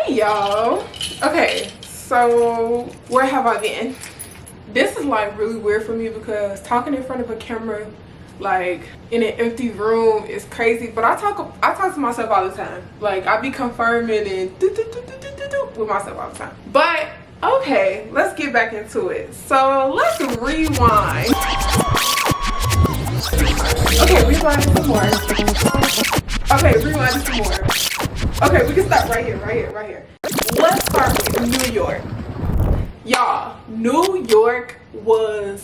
Hey y'all. Okay, so where have I been? This is like really weird for me because talking in front of a camera like in an empty room is crazy, but I talk to myself all the time. Like I be confirming and with myself all the time. But okay, let's get back into it. So let's rewind. Okay, rewind some more. Okay, rewind some more. Okay, we can stop right here. Let's start with New York. Y'all, New York was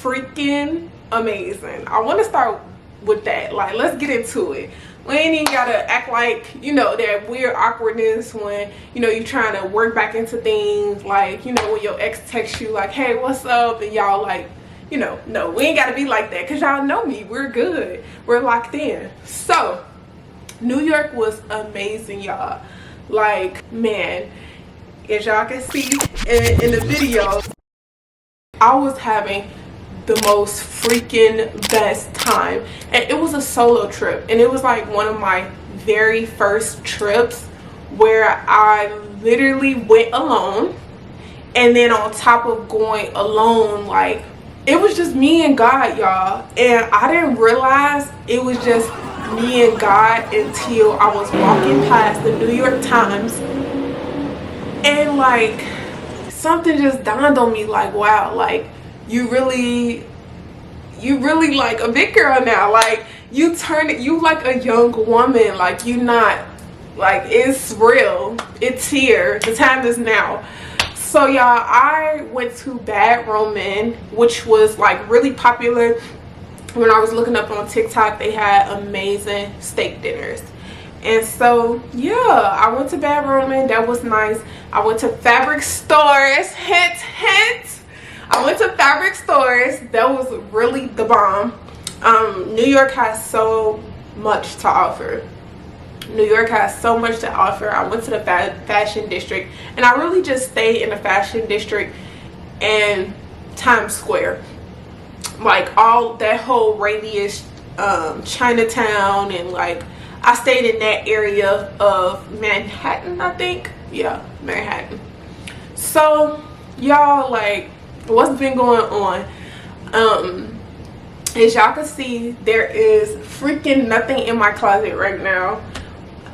freaking amazing. I want to start with that. Like, let's get into it. We ain't even gotta act like, you know, that weird awkwardness when, you know, you're trying to work back into things. Like, you know, when your ex texts you like, hey, what's up? And y'all like, you know, no, we ain't gotta be like that because y'all know me. We're good. We're locked in. So, New York was amazing, y'all. Like, man, as y'all can see in the video, I was having the most freaking best time. And it was a solo trip. And it was like one of my very first trips where I literally went alone. And then on top of going alone, like, it was just me and God, y'all. And I didn't realize it was just me and God until I was walking past the New York Times. And like, something just dawned on me, like, wow, like, you really like a big girl now. Like, you like a young woman. Like, you not, like, it's real. It's here. The time is now. So, y'all, I went to Bad Roman, which was, like, really popular. When I was looking up on TikTok, they had amazing steak dinners. And so, yeah, I went to Bad Roman. That was nice. I went to fabric stores. Hint, hint. I went to fabric stores. That was really the bomb. New York has so much to offer. New York has so much to offer. I went to the fashion district. And I really just stayed in the fashion district and Times Square. Like, all that whole radius, Chinatown, and like I stayed in that area of Manhattan, I think. Yeah, Manhattan. So y'all, like, what's been going on? As y'all can see, there is freaking nothing in my closet right now,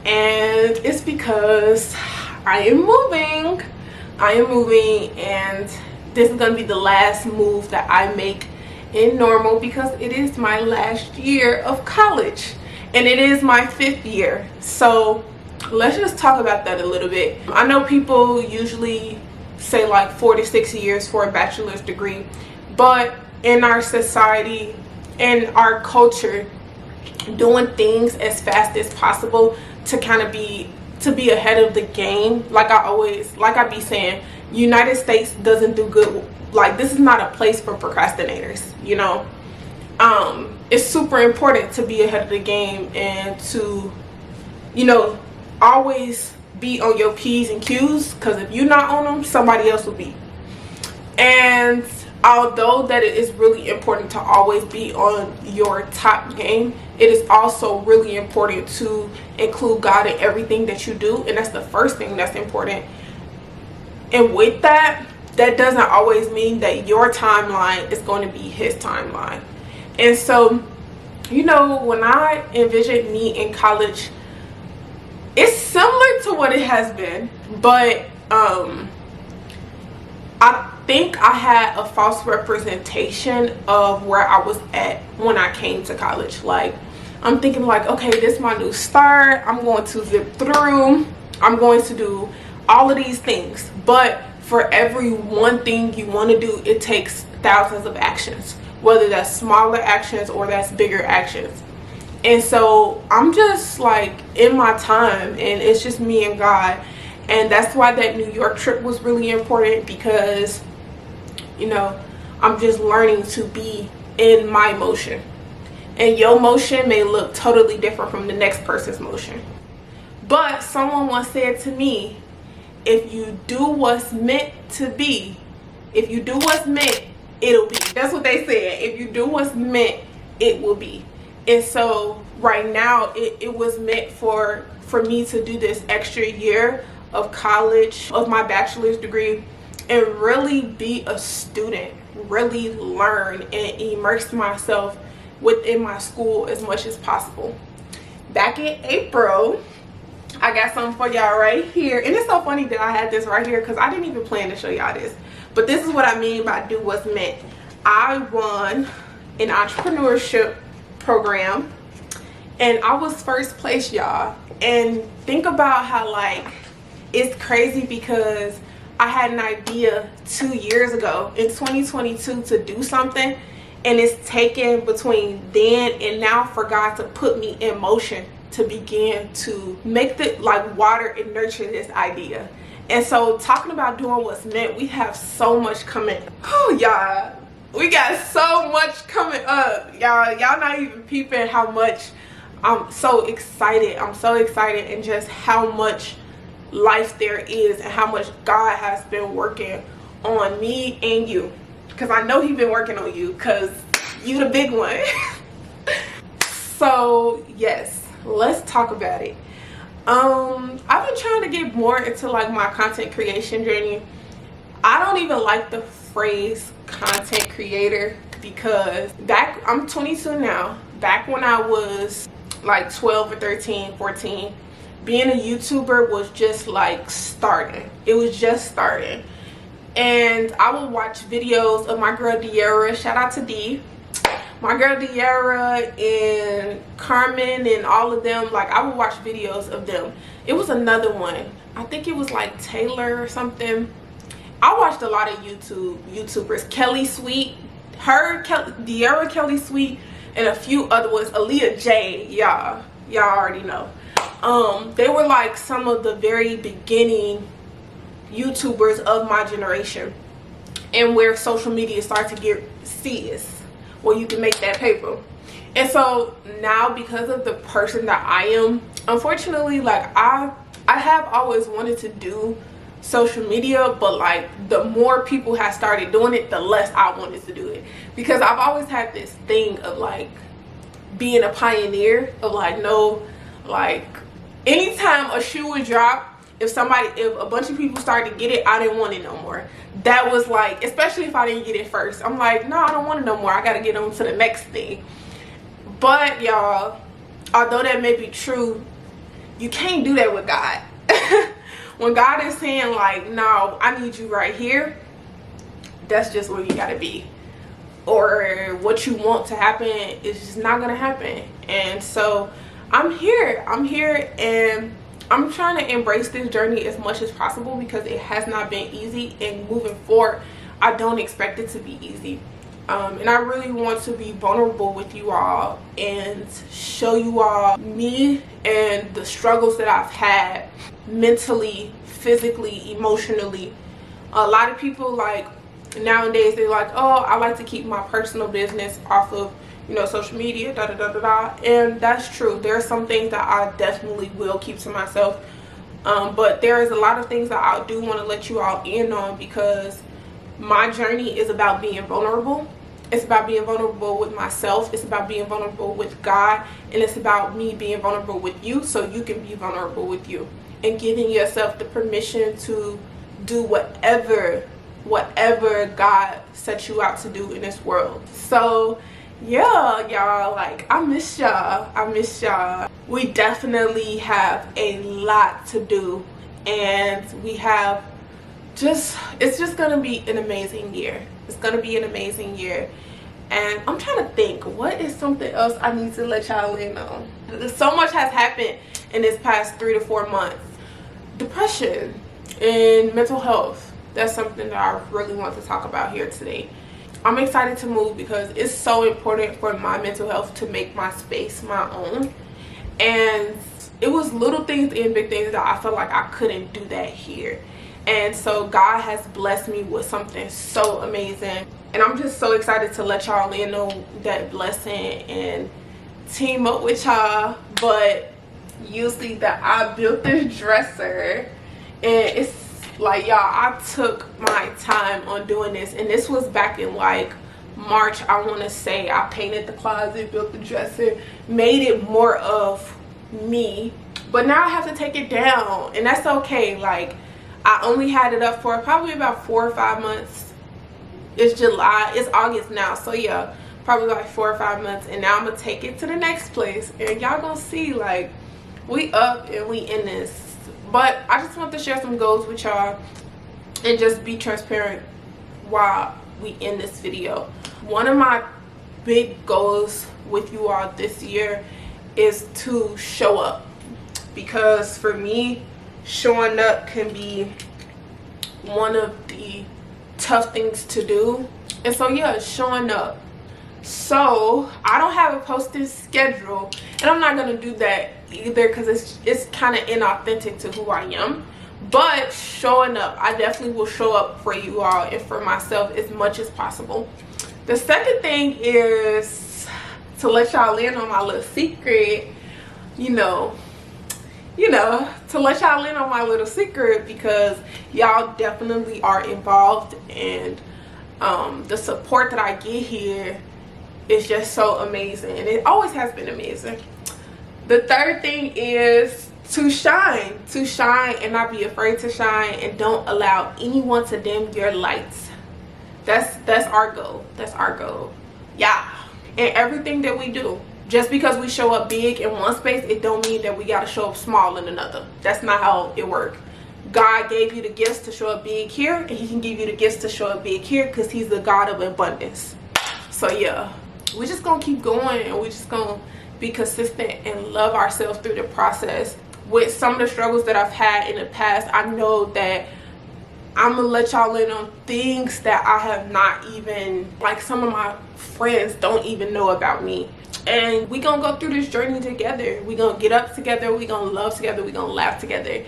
and it's because I am moving, and this is gonna be the last move that I make in Normal because it is my last year of college and it is my 5th year. So let's just talk about that a little bit. I know people usually say like 4 to 6 years for a bachelor's degree, but in our society and our culture, doing things as fast as possible to kind of be ahead of the game, like I be saying, United States doesn't do good. Like, this is not a place for procrastinators, you know. It's super important to be ahead of the game and to, you know, always be on your P's and Q's, because if you're not on them, somebody else will be. And although that it is really important to always be on your top game, it is also really important to include God in everything that you do, and that's the first thing that's important. And with that doesn't always mean that your timeline is going to be his timeline. And so, you know, when I envisioned me in college, it's similar to what it has been, but I think I had a false representation of where I was at when I came to college. Like, I'm thinking like, okay, this is my new start. I'm going to zip through. I'm going to do all of these things. But for every one thing you want to do, it takes thousands of actions, whether that's smaller actions or that's bigger actions. And so I'm just like in my time, and it's just me and God. And that's why that New York trip was really important, because, you know, I'm just learning to be in my motion. And your motion may look totally different from the next person's motion. But someone once said to me, if you do what's meant to be, if you do what's meant, it'll be. That's what they said. If you do what's meant, it will be. And so right now, it was meant for me to do this extra year of college, of my bachelor's degree, and really be a student, really learn and immerse myself within my school as much as possible. Back in April, I got something for y'all right here. And it's so funny that I had this right here because I didn't even plan to show y'all this. But this is what I mean by do what's meant. I won an entrepreneurship program and I was first place, y'all. And think about how, like, it's crazy because I had an idea 2 years ago in 2022 to do something, and it's taken between then and now for God to put me in motion to begin to make the, like, water and nurture this idea. And so talking about doing what's meant, we have so much coming. Oh, y'all, we got so much coming up, y'all not even peeping how much I'm so excited. I'm so excited, and just how much life there is and how much God has been working on me and you, because I know he's been working on you because you the big one. So yes, let's talk about it. I've been trying to get more into, like, my content creation journey. I don't even like the phrase content creator because I'm 22 now. Back when I was like 12 or 13, 14, being a YouTuber was just like starting. It was just starting. And I would watch videos of my girl Diera, shout out to D, my girl Diera and Carmen and all of them. Like, I would watch videos of them. It was another one, I think it was like Taylor or something. I watched a lot of YouTubers, Kelly Sweet, Diera, Kelly Sweet, and a few other ones, Aaliyah J, y'all already know. They were like some of the very beginning YouTubers of my generation, and where social media started to get serious, where you can make that paper. And so now, because of the person that I am, unfortunately, like, I have always wanted to do social media, but like, the more people have started doing it, the less I wanted to do it, because I've always had this thing of, like, being a pioneer of, like, no, like, anytime a shoe would drop, if a bunch of people started to get it, I didn't want it no more. That was like, especially if I didn't get it first, I'm like, no, I don't want it no more, I gotta get on to the next thing. But y'all, although that may be true, you can't do that with God. When God is saying, like, no, I need you right here, that's just where you gotta be. Or what you want to happen is just not gonna happen. And so I'm here, and I'm trying to embrace this journey as much as possible, because it has not been easy, and moving forward, I don't expect it to be easy. And I really want to be vulnerable with you all and show you all me and the struggles that I've had mentally, physically, emotionally. A lot of people, like, nowadays, they're like, oh, I like to keep my personal business off of, you know, social media, da da da da da. And that's true. There are some things that I definitely will keep to myself, but there is a lot of things that I do want to let you all in on, because my journey is about being vulnerable. It's about being vulnerable with myself. It's about being vulnerable with God, and it's about me being vulnerable with you, so you can be vulnerable with you, and giving yourself the permission to do whatever God sets you out to do in this world. So yeah, y'all, like, I miss y'all. We definitely have a lot to do, and we have it's just gonna be an amazing year. It's gonna be an amazing year. And I'm trying to think, what is something else I need to let y'all in on? So much has happened in this past 3 to 4 months. Depression and mental health, that's something that I really want to talk about here today. I'm excited to move because it's so important for my mental health to make my space my own. And it was little things and big things that I felt like I couldn't do that here. And so God has blessed me with something so amazing, and I'm just so excited to let y'all in on that blessing and team up with y'all. But you'll see that I built this dresser, and it's like, y'all, I took my time on doing this, and this was back in like March, I want to say. I painted the closet, built the dresser, made it more of me, but now I have to take it down, and that's okay. Like, I only had it up for probably about 4 or 5 months. It's July, it's August now, so yeah, probably like 4 or 5 months, and now I'm gonna take it to the next place, and y'all gonna see, like, we up and we in this. But I just want to share some goals with y'all and just be transparent while we in this video. One of my big goals with you all this year is to show up, because for me, showing up can be one of the tough things to do. And so yeah, showing up. So I don't have a posting schedule, and I'm not gonna do that either because it's kind of inauthentic to who I am. But showing up, I definitely will show up for you all and for myself as much as possible. The second thing is to let y'all in on my little secret, to let y'all in on my little secret, because y'all definitely are involved, and the support that I get here is just so amazing, and it always has been amazing. The third thing is to shine and not be afraid to shine, and don't allow anyone to dim your lights. That's our goal. That's our goal. Yeah. And everything that we do, just because we show up big in one space, it don't mean that we got to show up small in another. That's not how it works. God gave you the gifts to show up big here, and he can give you the gifts to show up big here, because he's the God of abundance. So yeah, we're just gonna keep going, and we're just gonna be consistent and love ourselves through the process. With some of the struggles that I've had in the past, I know that I'm gonna let y'all in on things that I have not even, like, some of my friends don't even know about me. And we gonna go through this journey together. We gonna get up together, we gonna love together, we gonna laugh together.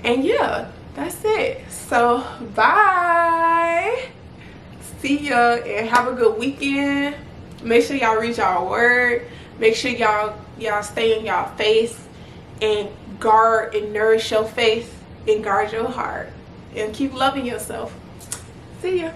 And yeah, that's it. So bye, see ya, and have a good weekend. Make sure y'all read y'all word. Make sure y'all stay in y'all faith, and guard and nourish your faith, and guard your heart, and keep loving yourself. See ya.